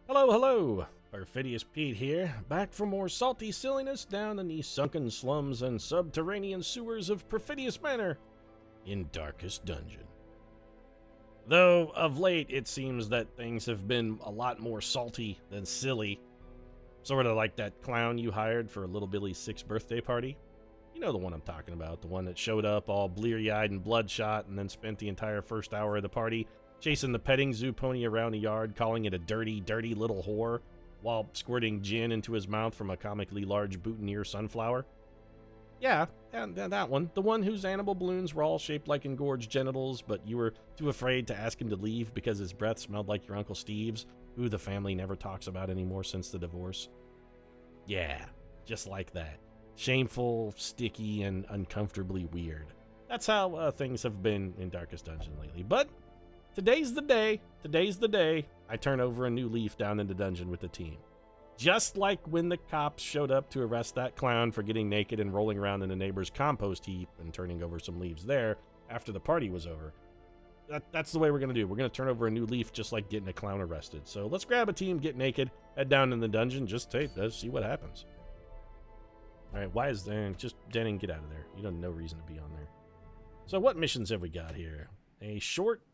Hello, hello! Perfidious Pete here, back for more salty silliness down in the sunken slums and subterranean sewers of Perfidious Manor in Darkest Dungeon. Though, of late, it seems that things have been a lot more salty than silly. Sort of like that clown you hired for Little Billy's 6th birthday party. You know the one I'm talking about, the one that showed up all bleary-eyed and bloodshot and then spent the entire first hour of the party chasing the petting zoo pony around the yard, calling it a dirty, dirty little whore, while squirting gin into his mouth from a comically large boutonniere sunflower. Yeah, that one. The one whose animal balloons were all shaped like engorged genitals, but you were too afraid to ask him to leave because his breath smelled like your Uncle Steve's, who the family never talks about anymore since the divorce. Yeah, just like that. Shameful, sticky, and uncomfortably weird. That's how things have been in Darkest Dungeon lately. But today's the day I turn over a new leaf down in the dungeon with the team. Just like when the cops showed up to arrest that clown for getting naked and rolling around in the neighbor's compost heap and turning over some leaves there after the party was over. That's the way we're going to do. We're going to turn over a new leaf just like getting a clown arrested. So let's grab a team, get naked, head down in the dungeon, just see what happens. Alright, why is there? Just Denning, get out of there. You don't have no reason to be on there. So what missions have we got here? A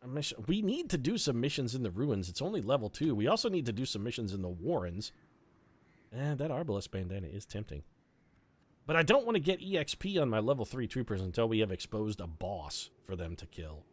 mission. We need to do some missions in the ruins. It's only level 2. We also need to do some missions in the warrens. And that arbalest bandana is tempting. But I don't want to get EXP on my level 3 troopers until we have exposed a boss for them to kill.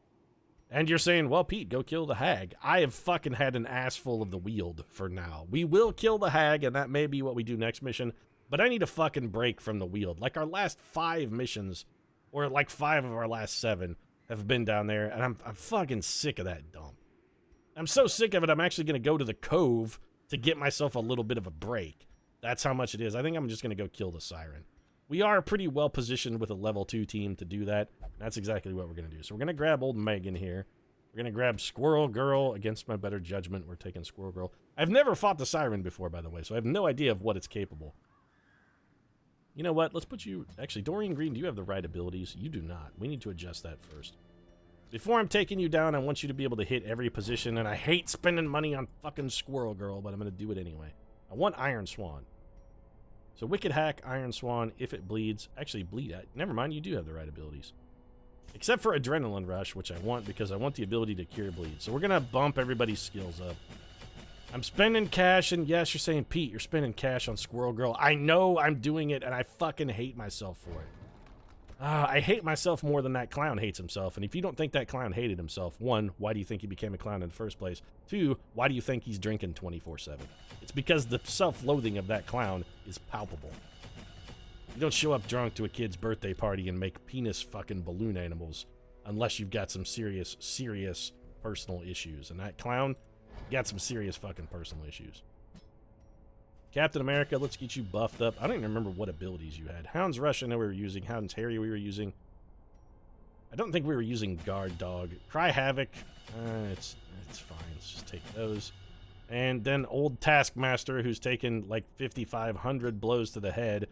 And you're saying, well, Pete, go kill the hag. I have fucking had an ass full of the Weald for now. We will kill the hag, and that may be what we do next mission. But I need a fucking break from the Weald. Like our last 5 missions, or like 5 of our last 7, have been down there, and I'm fucking sick of that dump. I'm so sick of it, I'm actually going to go to the cove to get myself a little bit of a break. That's how much it is. I think I'm just going to go kill the siren. We are pretty well positioned with a level 2 team to do that. That's exactly what we're going to do. So we're going to grab old Megan here. We're going to grab Squirrel Girl. Against my better judgment, we're taking Squirrel Girl. I've never fought the siren before, by the way, so I have no idea of what it's capable. You know what? Let's put you... Actually, Doreen Green, do you have the right abilities? You do not. We need to adjust that first. Before I'm taking you down, I want you to be able to hit every position, and I hate spending money on fucking Squirrel Girl, but I'm going to do it anyway. I want Iron Swan. So Wicked Hack, Iron Swan, if it bleeds... Actually, bleed... Never mind, you do have the right abilities. Except for Adrenaline Rush, which I want because I want the ability to cure bleed. So we're going to bump everybody's skills up. I'm spending cash, and yes, you're saying, Pete, you're spending cash on Squirrel Girl. I know I'm doing it, and I fucking hate myself for it. I hate myself more than that clown hates himself, and if you don't think that clown hated himself, 1, why do you think he became a clown in the first place? 2, why do you think he's drinking 24/7? It's because the self-loathing of that clown is palpable. You don't show up drunk to a kid's birthday party and make penis fucking balloon animals unless you've got some serious, serious personal issues, and that clown... got some serious fucking personal issues. Captain America, let's get you buffed up. I don't even remember what abilities you had. Hound's Rush, I know we were using. Hound's Harry, we were using. I don't think we were using Guard Dog. Cry Havoc, it's fine. Let's just take those. And then old Taskmaster, who's taken like 5,500 blows to the head.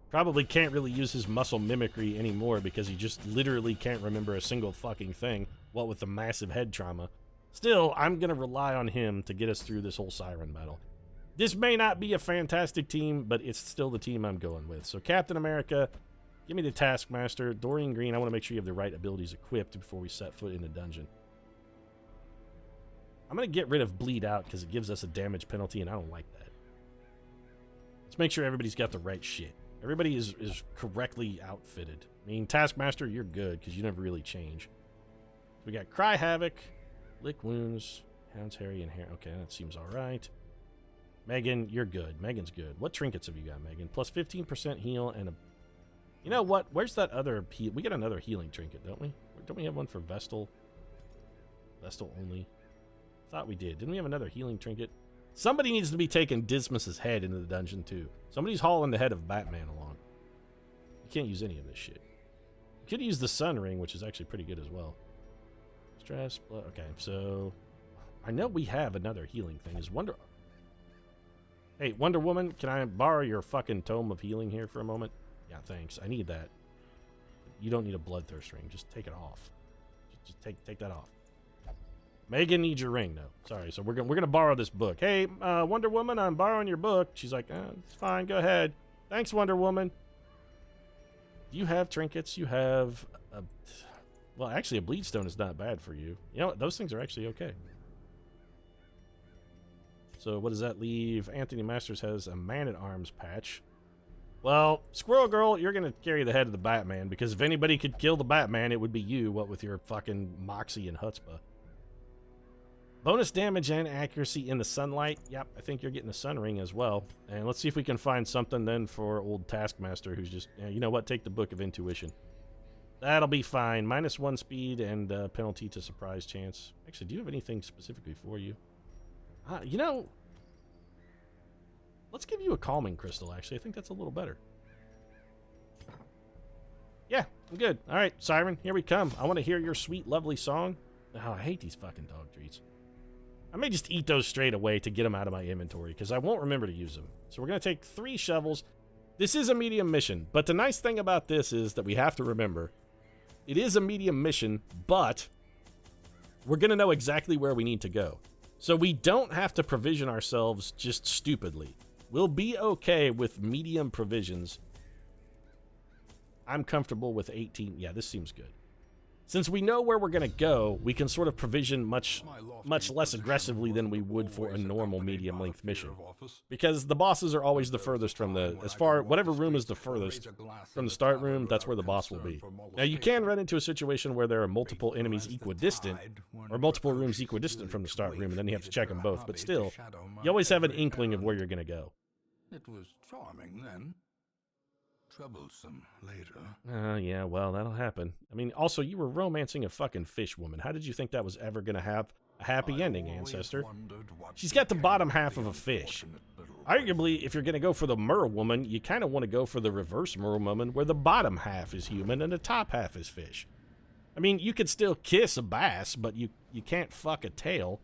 Probably can't really use his muscle mimicry anymore because he just literally can't remember a single fucking thing, what with the massive head trauma. Still, I'm going to rely on him to get us through this whole siren battle. This may not be a fantastic team, but it's still the team I'm going with. So Captain America, give me the Taskmaster. Doreen Green, I want to make sure you have the right abilities equipped before we set foot in the dungeon. I'm going to get rid of Bleed Out because it gives us a damage penalty, and I don't like that. Let's make sure everybody's got the right shit. Everybody is correctly outfitted. I mean, Taskmaster, you're good because you never really change. So we got Cry Havoc, Lick Wounds, Hounds Harry, and Hair. Okay, that seems alright. Megan, you're good. Megan's good. What trinkets have you got, Megan? Plus 15% heal and a... You know what? Where's that other... We got another healing trinket, don't we? Don't we have one for Vestal? Vestal only? Thought we did. Didn't we have another healing trinket? Somebody needs to be taking Dismas's head into the dungeon, too. Somebody's hauling the head of Batman along. You can't use any of this shit. You could use the Sun Ring, which is actually pretty good as well. Stress, blood. Okay, so... I know we have another healing thing. Is Wonder... Hey, Wonder Woman, can I borrow your fucking Tome of Healing here for a moment? Yeah, thanks. I need that. You don't need a Bloodthirst Ring. Just take it off. Just take that off. Megan needs your ring, though. Sorry, so we're gonna borrow this book. Hey, Wonder Woman, I'm borrowing your book. She's like, it's fine, go ahead. Thanks, Wonder Woman. You have trinkets. You have well, actually, a bleed stone is not bad for you. You know what? Those things are actually okay. So what does that leave? Anthony Masters has a man-at-arms patch. Well, Squirrel Girl, you're going to carry the head of the Batman, because if anybody could kill the Batman, it would be you, what with your fucking moxie and chutzpah. Bonus damage and accuracy in the sunlight. Yep, I think you're getting a sun ring as well. And let's see if we can find something then for old Taskmaster, who's just, you know what, take the Book of Intuition. That'll be fine. -1 speed and penalty to surprise chance. Actually, do you have anything specifically for you? You know, let's give you a calming crystal, actually. I think that's a little better. Yeah, I'm good. All right, Siren, here we come. I want to hear your sweet, lovely song. Oh, I hate these fucking dog treats. I may just eat those straight away to get them out of my inventory, because I won't remember to use them. So we're going to take 3 shovels. This is a medium mission, but the nice thing about this is that we have to remember, it is a medium mission, but we're going to know exactly where we need to go. So we don't have to provision ourselves just stupidly. We'll be okay with medium provisions. I'm comfortable with 18. Yeah, this seems good. Since we know where we're going to go, we can sort of provision much less aggressively than we would for a normal medium-length mission. Because the bosses are always the furthest from the... whatever room is the furthest from the start room, that's where the boss will be. Now, you can run into a situation where there are multiple enemies equidistant, or multiple rooms equidistant from the start room, and then you have to check them both. But still, you always have an inkling of where you're going to go. It was charming then. Troublesome later. Yeah, well, that'll happen. I mean, also, you were romancing a fucking fish woman. How did you think that was ever going to have a happy ending, Ancestor? She's got the bottom half of a fish. Arguably, if you're going to go for the mer woman, you kind of want to go for the reverse mer woman, where the bottom half is human and the top half is fish. I mean, you could still kiss a bass, but you can't fuck a tail.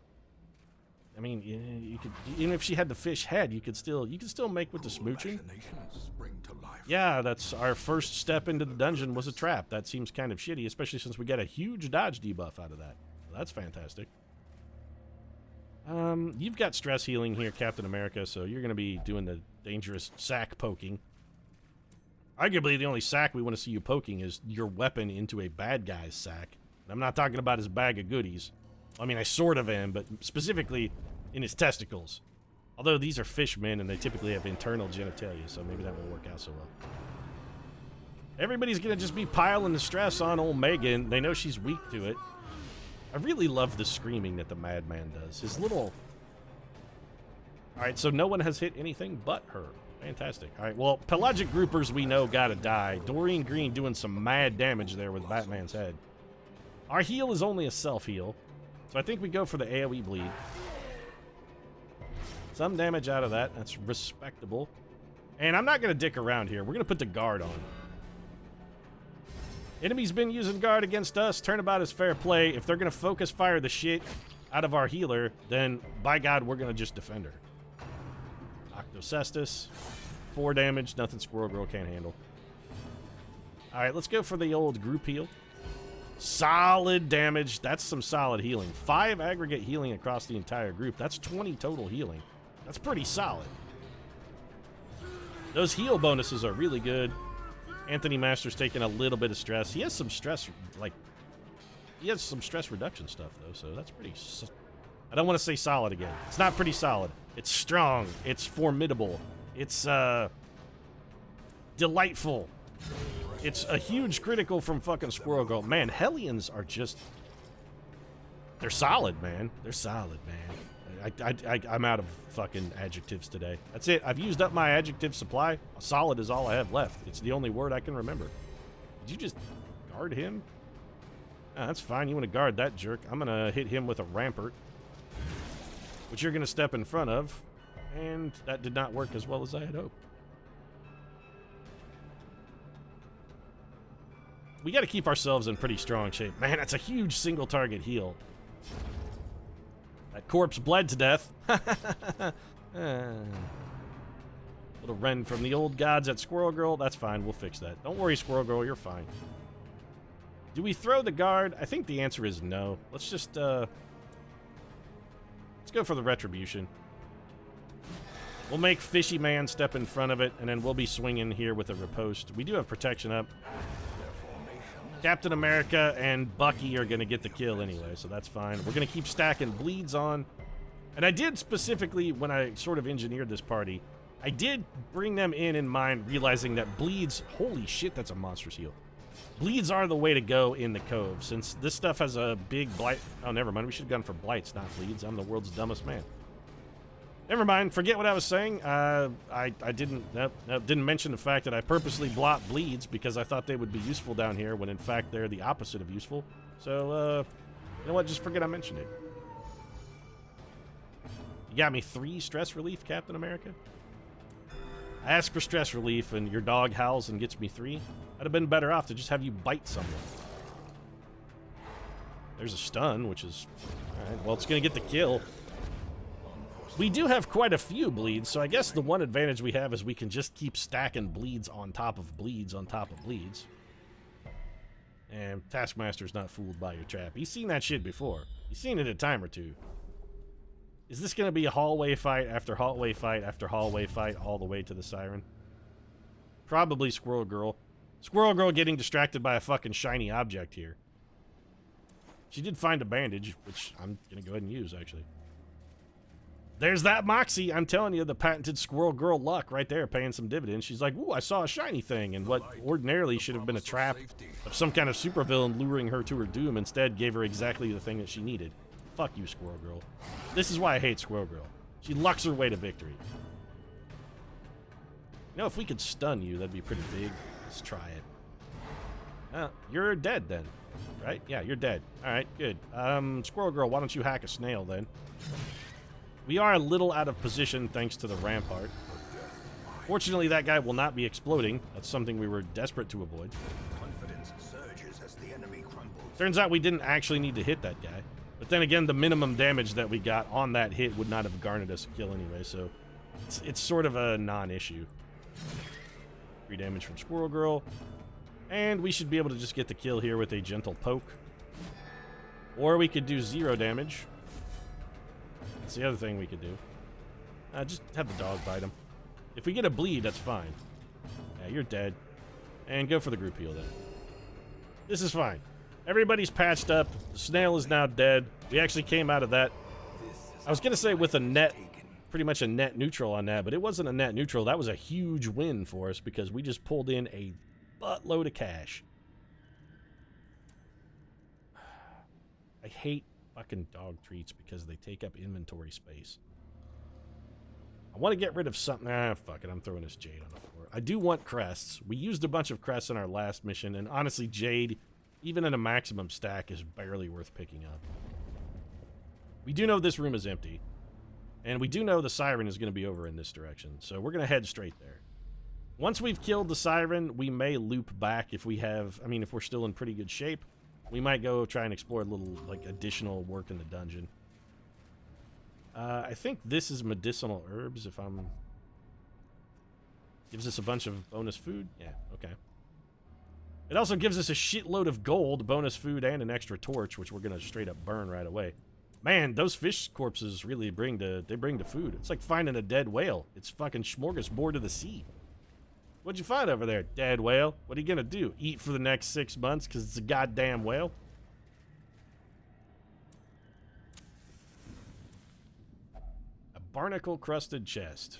I mean, you could, even if she had the fish head, you could still make with the smooching. Yeah, that's our first step into the dungeon was a trap. That seems kind of shitty, especially since we got a huge dodge debuff out of that. That's fantastic. You've got stress healing here, Captain America, so you're going to be doing the dangerous sack poking. Arguably, the only sack we want to see you poking is your weapon into a bad guy's sack. And I'm not talking about his bag of goodies. I mean, I sort of am, but specifically in his testicles. Although these are fishmen and they typically have internal genitalia, so maybe that won't work out so well. Everybody's going to just be piling the stress on old Megan. They know she's weak to it. I really love the screaming that the madman does. His little... Alright, so no one has hit anything but her. Fantastic. Alright, well, pelagic groupers we know gotta die. Doreen Green doing some mad damage there with Batman's head. Our heal is only a self-heal. So I think we go for the AoE bleed. Some damage out of that. That's respectable. And I'm not going to dick around here. We're going to put the guard on. Enemy's been using guard against us. Turnabout is fair play. If they're going to focus fire the shit out of our healer, then by God, we're going to just defend her. Octocestus. 4 damage. Nothing Squirrel Girl can't handle. Alright, let's go for the old group heal. Solid damage. That's some solid healing. 5 aggregate healing across the entire group. That's 20 total healing. That's pretty solid. Those heal bonuses are really good. Anthony Masters taking a little bit of stress. He has some stress, he has some stress reduction stuff, though, so that's pretty... I don't want to say solid again. It's not pretty solid. It's strong. It's formidable. It's, delightful. It's a huge critical from fucking Squirrel Girl. Man, Hellions are just... They're solid, man. They're solid, man. I'm out of fucking adjectives today. That's it. I've used up my adjective supply. Solid is all I have left. It's the only word I can remember. Did you just guard him? That's fine. You want to guard that jerk. I'm going to hit him with a rampart, which you're going to step in front of. And that did not work as well as I had hoped. We got to keep ourselves in pretty strong shape. Man, that's a huge single target heal. That corpse bled to death. Little Ren from the old gods at Squirrel Girl. That's fine. We'll fix that. Don't worry, Squirrel Girl. You're fine. Do we throw the guard? I think the answer is no. Let's just Let's go for the retribution. We'll make Fishy Man step in front of it, and then we'll be swinging here with a riposte. We do have protection up. Captain America and Bucky are going to get the kill anyway, so that's fine. We're going to keep stacking bleeds on. And I did specifically, when I sort of engineered this party, I did bring them in mind, realizing that bleeds... Holy shit, that's a monstrous heal. Bleeds are the way to go in the Cove, since this stuff has a big blight... Oh, never mind. We should have gone for blights, not bleeds. I'm the world's dumbest man. Never mind. Forget what I was saying. I didn't mention the fact that I purposely blocked bleeds because I thought they would be useful down here, when in fact they're the opposite of useful. So, you know what? Just forget I mentioned it. You got me 3 stress relief, Captain America? I ask for stress relief and your dog howls and gets me 3. I'd have been better off to just have you bite someone. There's a stun, which is... Alright, well, it's going to get the kill. We do have quite a few bleeds, so I guess the one advantage we have is we can just keep stacking bleeds on top of bleeds on top of bleeds. And Taskmaster's not fooled by your trap. He's seen that shit before. He's seen it a time or two. Is this going to be a hallway fight after hallway fight after hallway fight all the way to the Siren? Probably Squirrel Girl. Squirrel Girl getting distracted by a fucking shiny object here. She did find a bandage, which I'm going to go ahead and use, actually. There's that Moxie. I'm telling you, the patented Squirrel Girl luck right there, paying some dividends. She's like, ooh, I saw a shiny thing, and what ordinarily should have been a trap of some kind of supervillain luring her to her doom instead gave her exactly the thing that she needed. Fuck you, Squirrel Girl. This is why I hate Squirrel Girl. She lucks her way to victory. You know, if we could stun you, that'd be pretty big. Let's try it. You're dead then, right? Yeah, you're dead. All right, good. Squirrel Girl, why don't you hack a snail then? We are a little out of position thanks to the rampart. Fortunately, that guy will not be exploding. That's something we were desperate to avoid. Turns out we didn't actually need to hit that guy. But then again, the minimum damage that we got on that hit would not have garnered us a kill anyway, so it's sort of a non-issue. 3 damage from Squirrel Girl. And we should be able to just get the kill here with a gentle poke. Or we could do 0 damage. That's the other thing we could do. Just have the dog bite him. If we get a bleed, that's fine. Yeah, you're dead. And go for the group heal then. This is fine. Everybody's patched up. The snail is now dead. We actually came out of that. I was going to say with a net, pretty much a net neutral on that, but it wasn't a net neutral. That was a huge win for us because we just pulled in a buttload of cash. I hate fucking dog treats because they take up inventory space. I want to get rid of something. Fuck it. I'm throwing this jade on the floor. I do want crests. We used a bunch of crests in our last mission, and honestly, jade, even in a maximum stack, is barely worth picking up. We do know this room is empty, and we do know the Siren is going to be over in this direction, so we're going to head straight there. Once we've killed the Siren, we may loop back if we have, I mean, if we're still in pretty good shape. We might go try and explore a little, like, additional work in the dungeon. I think this is medicinal herbs, if I'm... Gives us a bunch of bonus food? Yeah, okay. It also gives us a shitload of gold, bonus food, and an extra torch, which we're going to straight up burn right away. Man, those fish corpses really bring the food. It's like finding a dead whale. It's fucking smorgasbord of the sea. What'd you find over there, dead whale? What are you going to do? Eat for the next 6 months because it's a goddamn whale? A barnacle-crusted chest.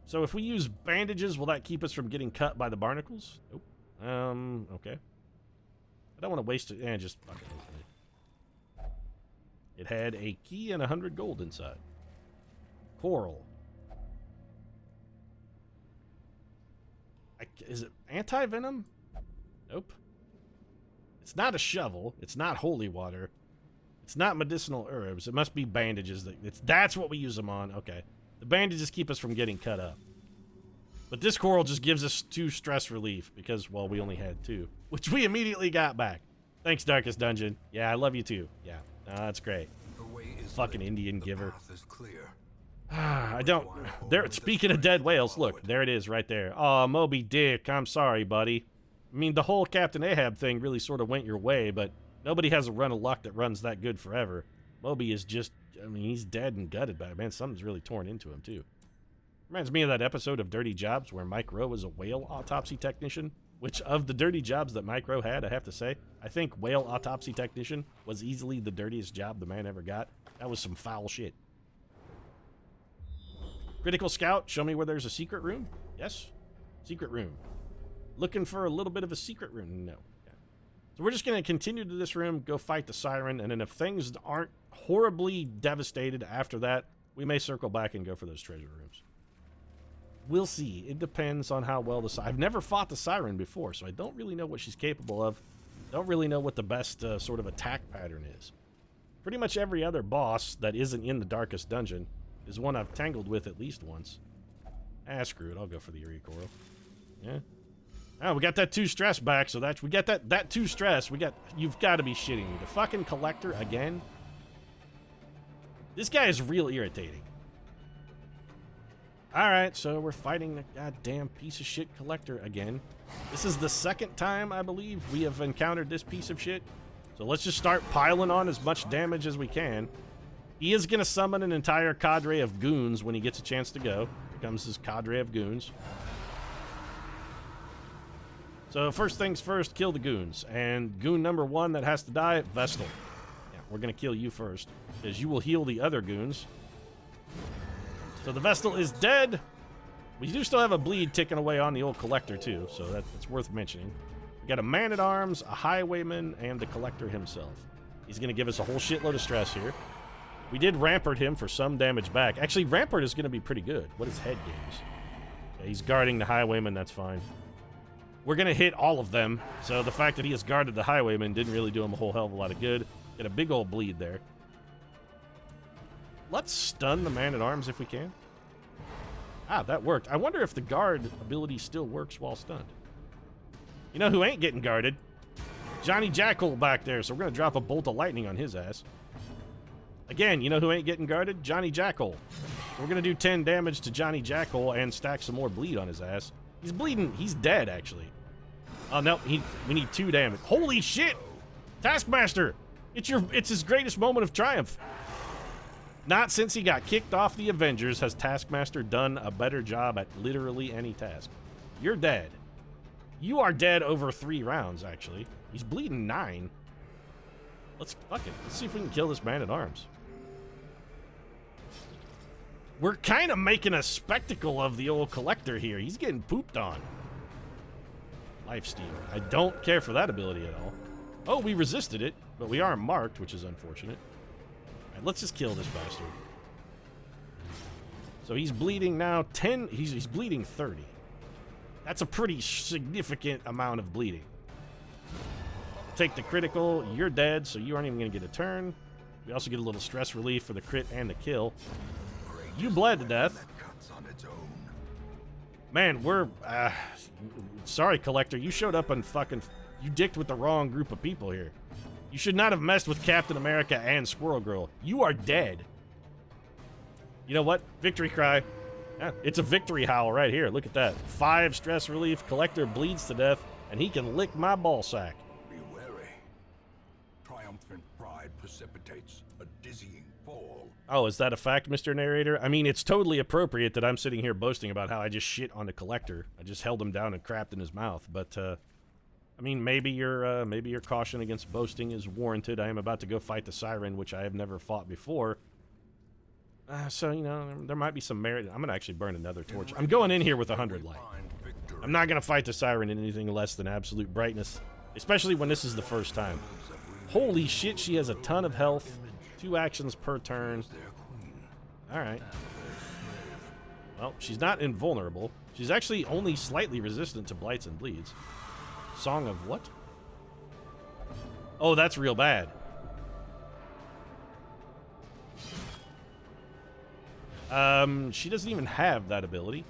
So if we use bandages, will that keep us from getting cut by the barnacles? Nope. Okay. I don't want to waste it. Just fucking open it. It had a key and 100 gold inside. Coral. Is it anti-venom? Nope. It's not a shovel. It's not holy water. It's not medicinal herbs. It must be bandages. That's what we use them on. Okay. The bandages keep us from getting cut up. But this coral just gives us 2 stress relief because, well, we only had 2. Which we immediately got back. Thanks, Darkest Dungeon. Yeah, I love you too. Yeah. That's great. Fucking Indian giver. I don't... There. Speaking of dead whales, look, there it is right there. Oh, Moby Dick, I'm sorry, buddy. I mean, the whole Captain Ahab thing really sort of went your way, but nobody has a run of luck that runs that good forever. Moby is just, I mean, he's dead and gutted, but man, something's really torn into him, too. Reminds me of that episode of Dirty Jobs where Mike Rowe was a whale autopsy technician, which of the dirty jobs that Mike Rowe had, I have to say, I think whale autopsy technician was easily the dirtiest job the man ever got. That was some foul shit. Critical Scout, show me where there's a secret room. Yes? Secret room. Looking for a little bit of a secret room? No. Okay. So we're just going to continue to this room, go fight the siren, and then if things aren't horribly devastated after that, we may circle back and go for those treasure rooms. We'll see. It depends on how well I've never fought the siren before, so I don't really know what she's capable of. Don't really know what the best sort of attack pattern is. Pretty much every other boss that isn't in the darkest dungeon is one I've tangled with at least once. Ah, screw it. I'll go for the Eureka Coral. Yeah. Oh, we got that 2 stress back, so we got that 2 stress. You've got to be shitting me. The fucking collector again? This guy is real irritating. Alright, so we're fighting the goddamn piece of shit collector again. This is the second time, I believe, we have encountered this piece of shit. So let's just start piling on as much damage as we can. He is going to summon an entire cadre of goons when he gets a chance to go. Here comes his cadre of goons. So first things first, kill the goons. And goon number 1 that has to die, Vestal. Yeah, we're going to kill you first, because you will heal the other goons. So the Vestal is dead. We do still have a bleed ticking away on the old collector, too, so that's worth mentioning. We got a man-at-arms, a highwayman, and the collector himself. He's going to give us a whole shitload of stress here. We did Rampart him for some damage back. Actually, Rampart is going to be pretty good. What is head games? Yeah, he's guarding the highwayman, that's fine. We're going to hit all of them, so the fact that he has guarded the highwayman didn't really do him a whole hell of a lot of good. Get a big old bleed there. Let's stun the man-at-arms if we can. Ah, that worked. I wonder if the guard ability still works while stunned. You know who ain't getting guarded? Johnny Jackal back there, so we're going to drop a bolt of lightning on his ass. Again, you know who ain't getting guarded? Johnny Jackal. So we're going to do 10 damage to Johnny Jackal and stack some more bleed on his ass. He's bleeding. He's dead, actually. Oh, no. We need 2 damage. Holy shit! Taskmaster! It's his greatest moment of triumph. Not since he got kicked off the Avengers has Taskmaster done a better job at literally any task. You're dead. You are dead over 3 rounds, actually. He's bleeding 9. Let's see if we can kill this man-at-arms. We're kind of making a spectacle of the old collector here. He's getting pooped on. Lifesteal. I don't care for that ability at all. Oh, we resisted it, but we are marked, which is unfortunate. Alright, let's just kill this bastard. So he's bleeding now 10. He's bleeding 30. That's a pretty significant amount of bleeding. Take the critical. You're dead, so you aren't even going to get a turn. We also get a little stress relief for the crit and the kill. You bled to death. Man, we're... sorry, Collector. You showed up and fucking... You dicked with the wrong group of people here. You should not have messed with Captain America and Squirrel Girl. You are dead. You know what? Victory cry. Yeah, it's a victory howl right here. Look at that. 5 stress relief. Collector bleeds to death, and he can lick my ball sack. Be wary. Triumphant pride precipitates a dizzying fall. Oh, is that a fact, Mr. Narrator? I mean, it's totally appropriate that I'm sitting here boasting about how I just shit on the Collector. I just held him down and crapped in his mouth, but, I mean, maybe your caution against boasting is warranted. I am about to go fight the Siren, which I have never fought before. So, you know, there might be some merit. I'm going to actually burn another torch. I'm going in here with 100 light. I'm not going to fight the Siren in anything less than absolute brightness, especially when this is the first time. Holy shit, she has a ton of health. 2 actions per turn. Alright. Well, she's not invulnerable. She's actually only slightly resistant to blights and bleeds. Song of what? Oh, that's real bad. She doesn't even have that ability.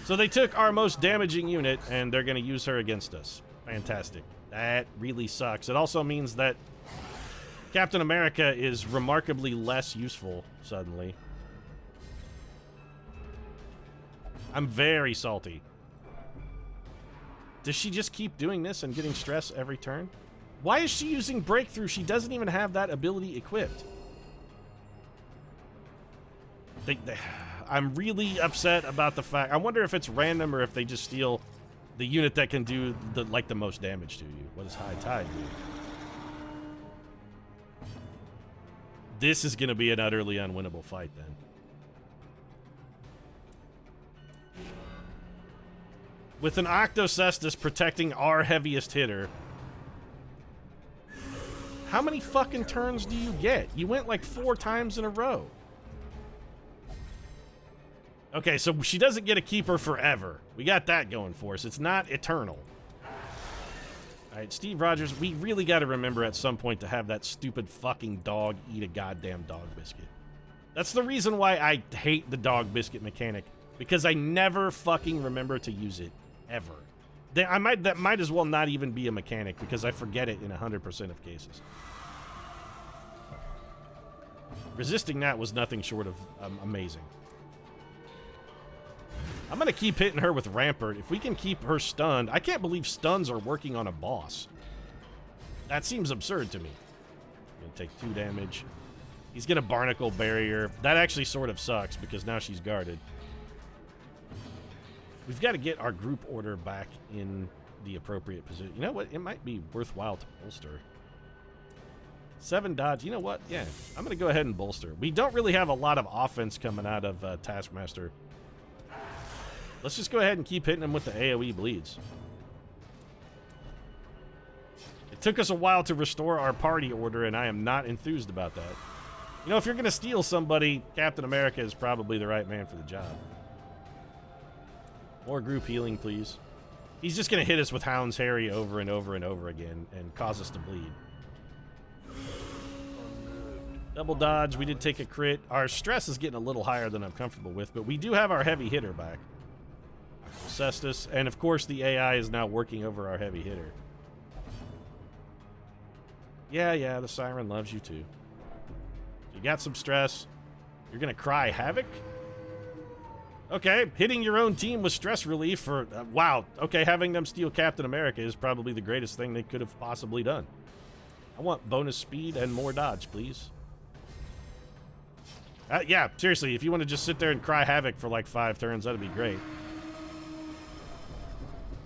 So they took our most damaging unit, and they're going to use her against us. Fantastic. That really sucks. It also means that Captain America is remarkably less useful, suddenly. I'm very salty. Does she just keep doing this and getting stress every turn? Why is she using breakthrough? She doesn't even have that ability equipped. I'm really upset about the fact. I wonder if it's random or if they just steal the unit that can do the most damage to you. What does High Tide do? This is going to be an utterly unwinnable fight then. With an Octocestus protecting our heaviest hitter, how many fucking turns do you get? You went like 4 times in a row. Okay, so she doesn't get a keeper forever. We got that going for us. It's not eternal. All right, Steve Rogers, we really got to remember at some point to have that stupid fucking dog eat a goddamn dog biscuit. That's the reason why I hate the dog biscuit mechanic, because I never fucking remember to use it, ever. That might as well not even be a mechanic, because I forget it in 100% of cases. Resisting that was nothing short of amazing. I'm going to keep hitting her with Rampart. If we can keep her stunned... I can't believe stuns are working on a boss. That seems absurd to me. Going to take 2 damage. He's going to Barnacle Barrier. That actually sort of sucks, because now she's guarded. We've got to get our group order back in the appropriate position. You know what? It might be worthwhile to bolster. 7 dodge. You know what? Yeah, I'm going to go ahead and bolster. We don't really have a lot of offense coming out of Taskmaster. Let's just go ahead and keep hitting him with the AoE bleeds. It took us a while to restore our party order, and I am not enthused about that. You know, if you're going to steal somebody, Captain America is probably the right man for the job. More group healing, please. He's just going to hit us with Hound's Harry over and over and over again and cause us to bleed. Double dodge. We did take a crit. Our stress is getting a little higher than I'm comfortable with, but we do have our heavy hitter back. Cestus, and of course the AI is now working over our heavy hitter. Yeah, the Siren loves you too. You got some stress. You're gonna cry havoc? Okay, hitting your own team with stress relief for... wow, okay, having them steal Captain America is probably the greatest thing they could have possibly done. I want bonus speed and more dodge, please. Yeah, seriously, if you want to just sit there and cry havoc for like 5 turns, that'd be great.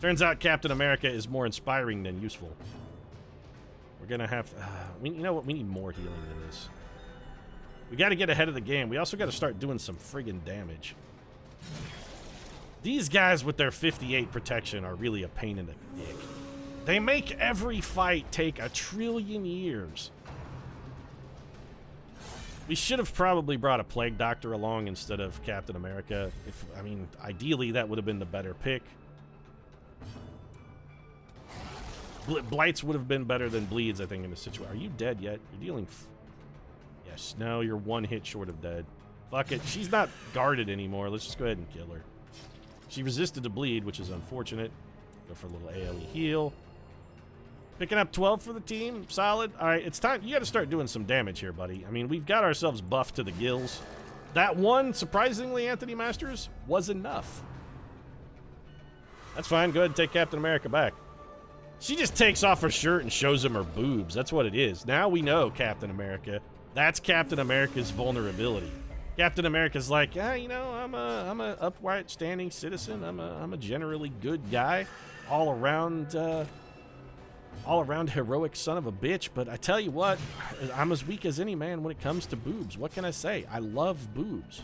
Turns out Captain America is more inspiring than useful. We're gonna have to... you know what? We need more healing than this. We gotta get ahead of the game. We also gotta start doing some friggin' damage. These guys with their 58 protection are really a pain in the dick. They make every fight take 1 trillion years. We should have probably brought a Plague Doctor along instead of Captain America. I mean, ideally that would have been the better pick. Blights would have been better than bleeds, I think, in this situation. Are you dead yet? You're dealing... yes, no, you're 1 hit short of dead. Fuck it. She's not guarded anymore. Let's just go ahead and kill her. She resisted to bleed, which is unfortunate. Go for a little AoE heal. Picking up 12 for the team. Solid. All right, it's time. You got to start doing some damage here, buddy. I mean, we've got ourselves buffed to the gills. That one, surprisingly, Anthony Masters, was enough. That's fine. Go ahead and take Captain America back. She just takes off her shirt and shows him her boobs. That's what it is. Now we know Captain America. That's Captain America's vulnerability. Captain America's like, yeah, you know, I'm a upright, standing citizen. I'm a generally good guy, all around heroic son of a bitch. But I tell you what, I'm as weak as any man when it comes to boobs. What can I say? I love boobs.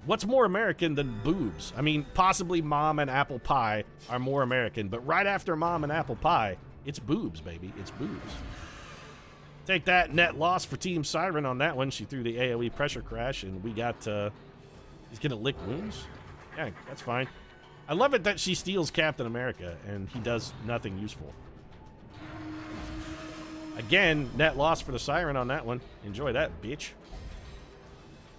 What's more American than boobs? I mean, possibly Mom and Apple Pie are more American, but right after Mom and Apple Pie, it's boobs, baby. It's boobs. Take that. Net loss for Team Siren on that one. She threw the AoE pressure crash, and we got... he's gonna lick wounds? Yeah, that's fine. I love it that she steals Captain America, and he does nothing useful. Again, net loss for the Siren on that one. Enjoy that, bitch.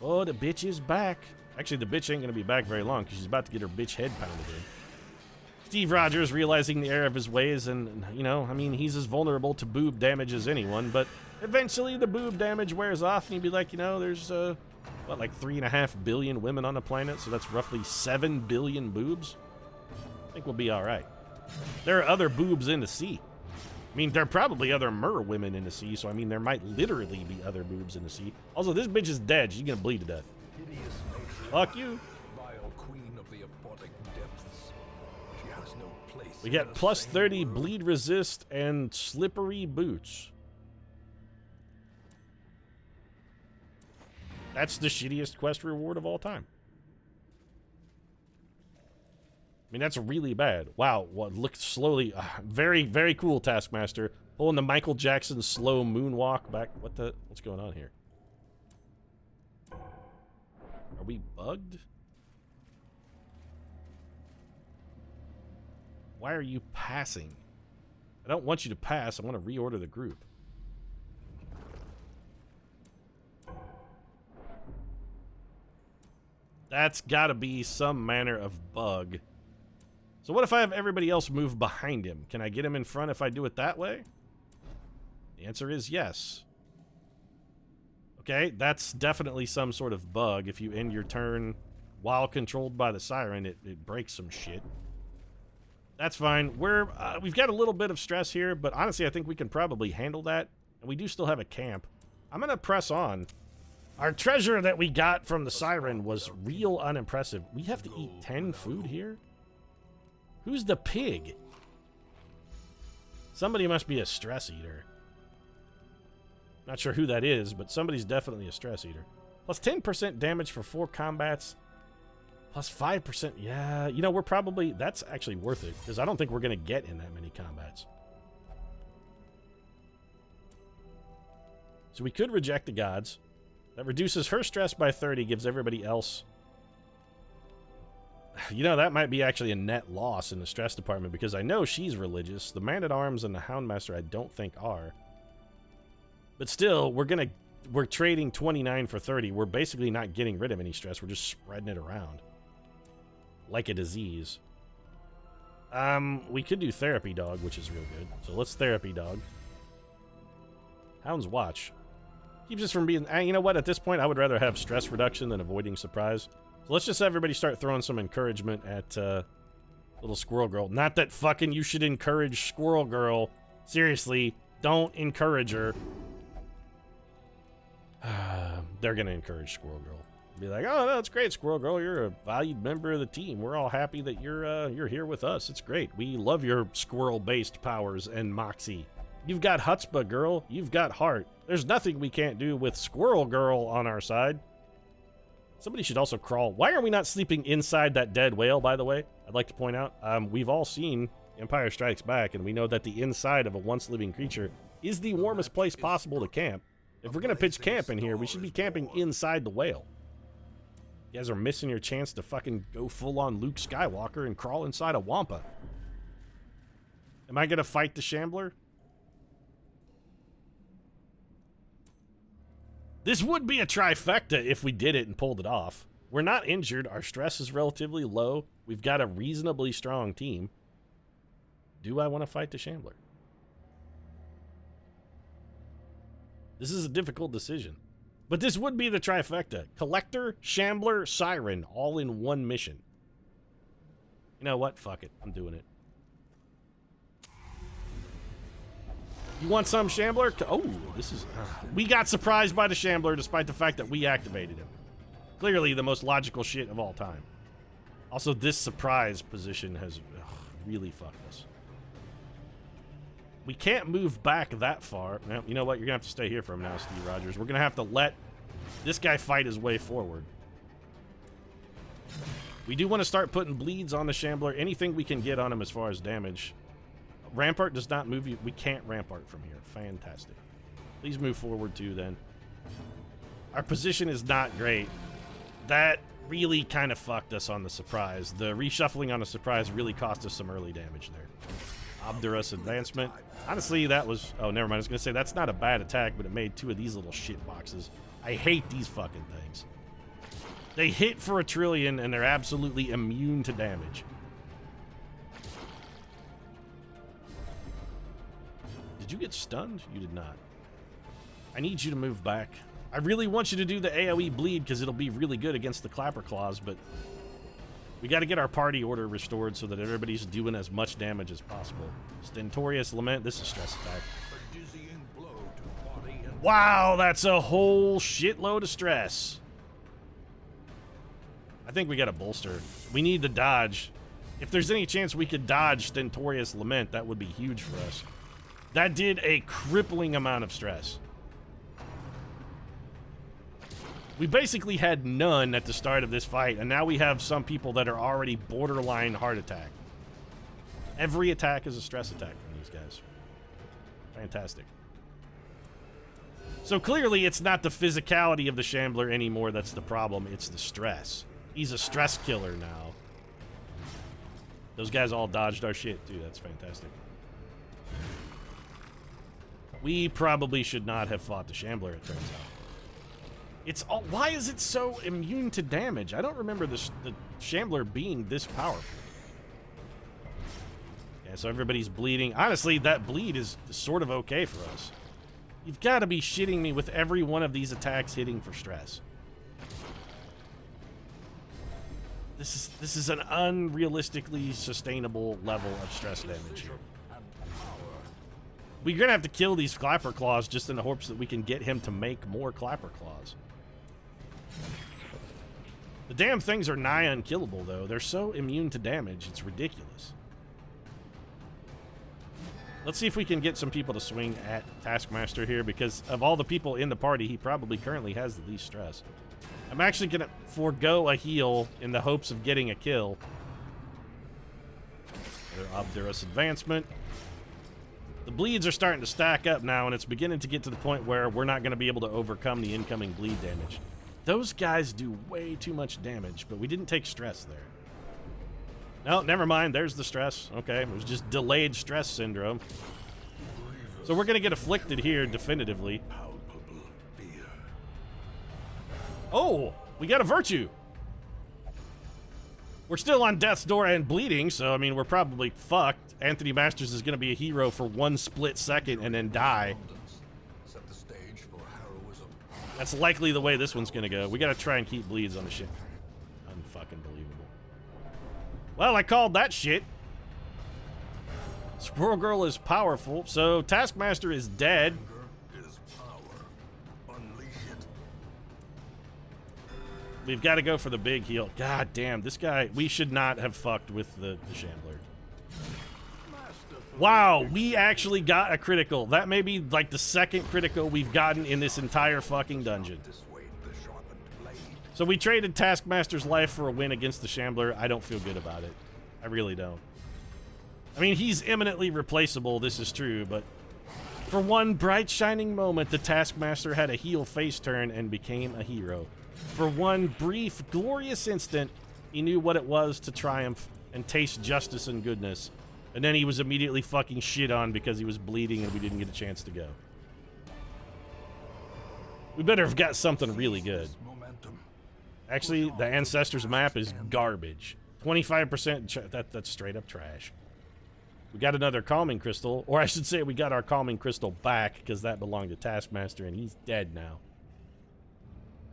Oh, the bitch is back. Actually, the bitch ain't going to be back very long because she's about to get her bitch head pounded in. Steve Rogers realizing the error of his ways, and, you know, I mean, he's as vulnerable to boob damage as anyone, but eventually the boob damage wears off, and he'd be like, you know, there's, what, like 3.5 billion women on the planet, so that's roughly 7 billion boobs? I think we'll be all right. There are other boobs in the sea. mean, there are probably other mer women in the sea, so I mean, there might literally be other boobs in the sea. Also, this bitch is dead. She's gonna bleed to death. Fuck you. Vile queen of the aquatic depths. She has no place. We get plus 30 bleed resist and slippery boots. That's the shittiest quest reward of all time. I mean, that's really bad. Wow, what, look slowly. Very, very cool, Taskmaster. Pulling the Michael Jackson slow moonwalk back. What's going on here? Are we bugged? Why are you passing? I don't want you to pass. I want to reorder the group. That's gotta be some manner of bug. So what if I have everybody else move behind him? Can I get him in front if I do it that way? The answer is yes. Okay, that's definitely some sort of bug. If you end your turn while controlled by the siren, it breaks some shit. That's fine. We've got a little bit of stress here, but honestly, I think we can probably handle that. And we do still have a camp. I'm gonna press on. Our treasure that we got from the siren was real unimpressive. We have to eat 10 food here? Who's the pig? Somebody must be a stress eater. Not sure who that is, but somebody's definitely a stress eater. Plus 10% damage for 4 combats. Plus 5%. Yeah, you know, we're probably... That's actually worth it, because I don't think we're going to get in that many combats. So we could reject the gods. That reduces her stress by 30, gives everybody else... You know, that might be actually a net loss in the stress department, because I know she's religious. The Man-at-Arms and the Houndmaster I don't think are. But still, we're trading 29 for 30. We're basically not getting rid of any stress. We're just spreading it around. Like a disease. We could do Therapy Dog, which is real good. So let's Therapy Dog. Hound's Watch. Keeps us from being... you know what? At this point, I would rather have stress reduction than avoiding surprise. So let's just have everybody start throwing some encouragement at little Squirrel Girl. Not that fucking you should encourage Squirrel Girl. Seriously, don't encourage her. They're gonna encourage Squirrel Girl. Be like, oh, no, it's great, Squirrel Girl. You're a valued member of the team. We're all happy that you're here with us. It's great. We love your squirrel-based powers and moxie. You've got chutzpah, girl. You've got heart. There's nothing we can't do with Squirrel Girl on our side. Somebody should also crawl. Why are we not sleeping inside that dead whale, by the way? I'd like to point out, we've all seen Empire Strikes Back, and we know that the inside of a once-living creature is the warmest place possible to camp. If we're going to pitch camp in here, we should be camping inside the whale. You guys are missing your chance to fucking go full-on Luke Skywalker and crawl inside a wampa. Am I going to fight the Shambler? This would be a trifecta if we did it and pulled it off. We're not injured. Our stress is relatively low. We've got a reasonably strong team. Do I want to fight the Shambler? This is a difficult decision. But this would be the trifecta. Collector, Shambler, Siren, all in one mission. You know what? Fuck it. I'm doing it. You want some, Shambler? Oh, this is... we got surprised by the Shambler despite the fact that we activated him. Clearly the most logical shit of all time. Also, this surprise position has really fucked us. We can't move back that far. Now, you know what? You're going to have to stay here for him now, Steve Rogers. We're going to have to let this guy fight his way forward. We do want to start putting bleeds on the Shambler. Anything we can get on him as far as damage. Rampart does not move you. We can't Rampart from here. Fantastic. Please move forward too, then. Our position is not great. That really kind of fucked us on the surprise. The reshuffling on the surprise really cost us some early damage there. Obdurus advancement. Honestly, that was... Oh, never mind. I was going to say, that's not a bad attack, but it made 2 of these little shit boxes. I hate these fucking things. They hit for 1 trillion, and they're absolutely immune to damage. Did you get stunned? You did not. I need you to move back. I really want you to do the AoE bleed because it'll be really good against the Clapper Claws, but We got to get our party order restored so that everybody's doing as much damage as possible. Stentorious Lament, this is stress attack. A dizzying blow to body and Wow, that's a whole shitload of stress. I think we got to bolster. We need to dodge. If there's any chance we could dodge Stentorious Lament, that would be huge for us. That did a crippling amount of stress. We basically had none at the start of this fight, and now we have some people that are already borderline heart attack. Every attack is a stress attack from these guys. Fantastic. So clearly it's not the physicality of the Shambler anymore that's the problem, it's the stress. He's a stress killer now. Those guys all dodged our shit, too. That's fantastic. We probably should not have fought the Shambler, it turns out. It's all, why is it so immune to damage? I don't remember the Shambler being this powerful. Yeah, so everybody's bleeding. Honestly, that bleed is sort of okay for us. You've got to be shitting me with every one of these attacks hitting for stress. This is an unrealistically sustainable level of stress damage here. We're gonna have to kill these Clapper Claws just in the hopes that we can get him to make more Clapper Claws. The damn things are nigh unkillable, though. They're so immune to damage, it's ridiculous. Let's see if we can get some people to swing at Taskmaster here, because of all the people in the party, he probably currently has the least stress. I'm actually gonna forego a heal in the hopes of getting a kill. Another Obdurus advancement. The bleeds are starting to stack up now, and it's beginning to get to the point where we're not going to be able to overcome the incoming bleed damage. Those guys do way too much damage, but we didn't take stress there. No, never mind. There's the stress. Okay, it was just delayed stress syndrome. So we're going to get afflicted here definitively. Oh, we got a virtue. We're still on death's door and bleeding, so, I mean, we're probably fucked. Anthony Masters is going to be a hero for one split second and then die. set the stage for heroism. That's likely the way this one's going to go. We got to try and keep bleeds on the ship. Unfucking believable. Well, I called that shit. Squirrel Girl is powerful, so Taskmaster is dead. Anger is power. Unleash it. We've got to go for the big heal. God damn, this guy, we should not have fucked with the Shambler. Wow, we actually got a critical. That may be like the second critical we've gotten in this entire fucking dungeon. Dissuade the sharpened blade. So we traded Taskmaster's life for a win against the Shambler. I don't feel good about it. I really don't. I mean, he's eminently replaceable, this is true, but for one bright shining moment, the Taskmaster had a heel face turn and became a hero. For one brief, glorious instant, he knew what it was to triumph and taste justice and goodness. And then he was immediately fucking shit on because he was bleeding and we didn't get a chance to go. We better have got something really good. Actually, the Ancestors map is garbage. 25%, that's straight up trash. We got another Calming Crystal, or I should say we got our Calming Crystal back because that belonged to Taskmaster and he's dead now.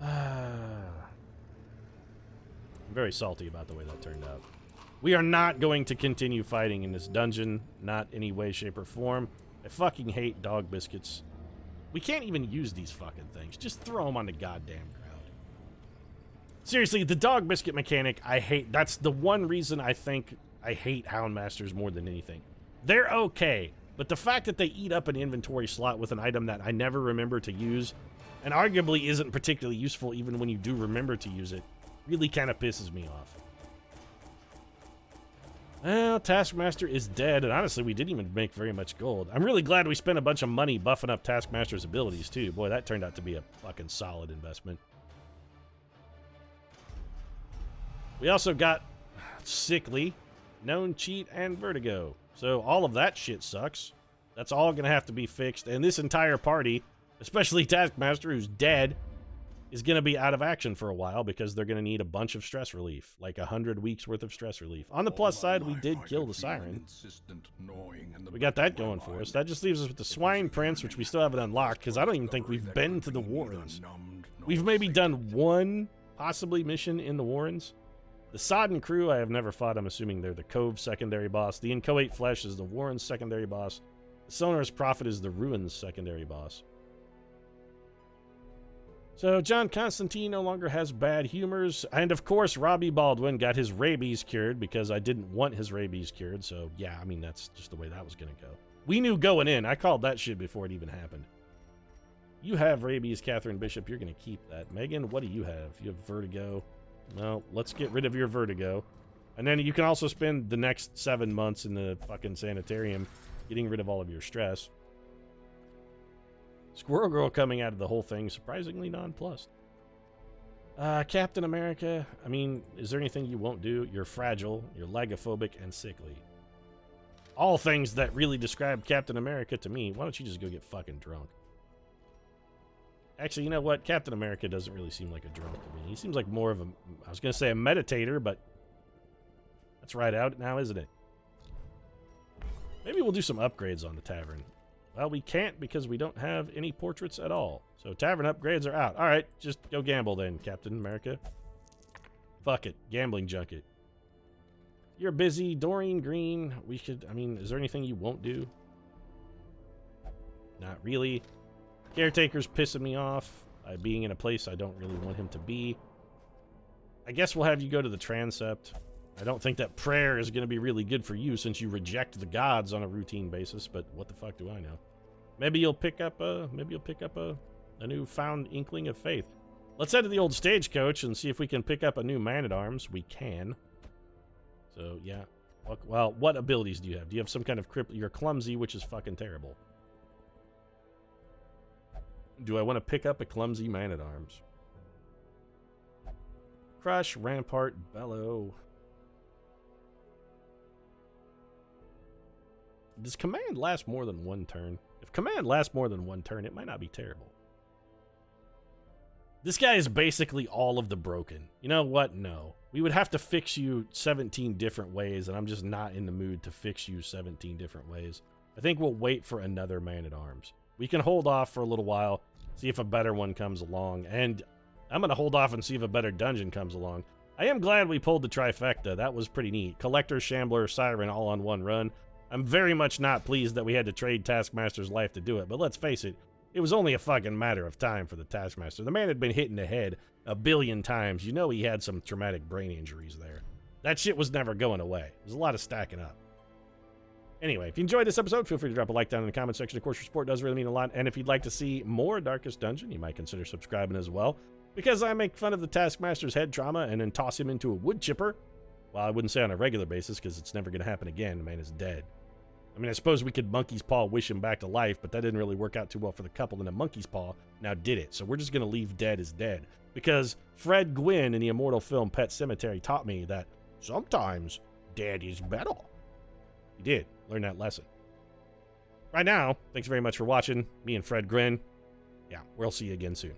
I'm very salty about the way that turned out. We are not going to continue fighting in this dungeon, not any way, shape, or form. I fucking hate dog biscuits. We can't even use these fucking things. Just throw them on the goddamn crowd. Seriously, the dog biscuit mechanic, I hate. That's the one reason I think I hate Houndmasters more than anything. They're okay, but the fact that they eat up an inventory slot with an item that I never remember to use, and arguably isn't particularly useful even when you do remember to use it, really kind of pisses me off. Well, Taskmaster is dead, and honestly, we didn't even make very much gold. I'm really glad we spent a bunch of money buffing up Taskmaster's abilities, too. Boy, that turned out to be a fucking solid investment. We also got Sickly, Known Cheat, and Vertigo. So all of that shit sucks. That's all going to have to be fixed, and this entire party, especially Taskmaster, who's dead, is going to be out of action for a while because they're going to need a bunch of stress relief, like 100 weeks worth of stress relief. On the plus side, we did kill the Siren. We got that going for us. That just leaves us with the Swine Prince, which we still haven't unlocked because I don't even think we've been to the Warrens. We've maybe done one, possibly, mission in the Warrens. The Sodden crew I have never fought. I'm assuming they're the Cove secondary boss. The Inchoate Flesh is the Warren's secondary boss. The Sonar's Prophet is the Ruin's secondary boss. So John Constantine no longer has bad humors. And of course, Robbie Baldwin got his rabies cured because I didn't want his rabies cured. So yeah, I mean, that's just the way that was going to go. We knew going in. I called that shit before it even happened. You have rabies, Catherine Bishop. You're going to keep that. Megan, what do you have? You have vertigo. Well, let's get rid of your vertigo. And then you can also spend the next 7 months in the fucking sanitarium getting rid of all of your stress. Squirrel Girl coming out of the whole thing, surprisingly nonplussed. Captain America, I mean, is there anything you won't do? You're fragile, you're lagophobic, and sickly. All things that really describe Captain America to me. Why don't you just go get fucking drunk? Actually, you know what? Captain America doesn't really seem like a drunk to me. He seems like more of a, I was going to say a meditator, but that's right out now, isn't it? Maybe we'll do some upgrades on the tavern. Well, we can't because we don't have any portraits at all. So tavern upgrades are out. All right, just go gamble then, Captain America. Fuck it. Gambling junket. You're busy. Doreen Green. We should, I mean, is there anything you won't do? Not really. Caretaker's pissing me off by being in a place I don't really want him to be. I guess we'll have you go to the transept. I don't think that prayer is going to be really good for you since you reject the gods on a routine basis, but what the fuck do I know? Maybe you'll pick up a newfound inkling of faith. Let's head to the old stagecoach and see if we can pick up a new man-at-arms. We can. So, yeah. Well, what abilities do you have? Do you have some kind of You're clumsy, which is fucking terrible. Do I want to pick up a clumsy man-at-arms? Crush, Rampart, Bellow. Does command last more than one turn? If command lasts more than one turn, it might not be terrible. This guy is basically all of the broken. You know what? No. We would have to fix you 17 different ways, and I'm just not in the mood to fix you 17 different ways. I think we'll wait for another man-at-arms. We can hold off for a little while, see if a better one comes along, and I'm going to hold off and see if a better dungeon comes along. I am glad we pulled the Trifecta. That was pretty neat. Collector, Shambler, Siren all on one run. I'm very much not pleased that we had to trade Taskmaster's life to do it, but let's face it, it was only a fucking matter of time for the Taskmaster. The man had been hit in the head a billion times. You know he had some traumatic brain injuries there. That shit was never going away. There's a lot of stacking up. Anyway, if you enjoyed this episode, feel free to drop a like down in the comment section. Of course, your support does really mean a lot. And if you'd like to see more Darkest Dungeon, you might consider subscribing as well. Because I make fun of the Taskmaster's head trauma and then toss him into a wood chipper. Well, I wouldn't say on a regular basis because it's never going to happen again. The man is dead. I mean, I suppose we could monkey's paw wish him back to life, but that didn't really work out too well for the couple in the monkey's paw. Now did it. So we're just going to leave dead as dead. Because Fred Gwynn in the immortal film Pet Sematary taught me that sometimes dead is better. He did. Learn that lesson. Right now, thanks very much for watching. Me and Fred Gwynn. Yeah, we'll see you again soon.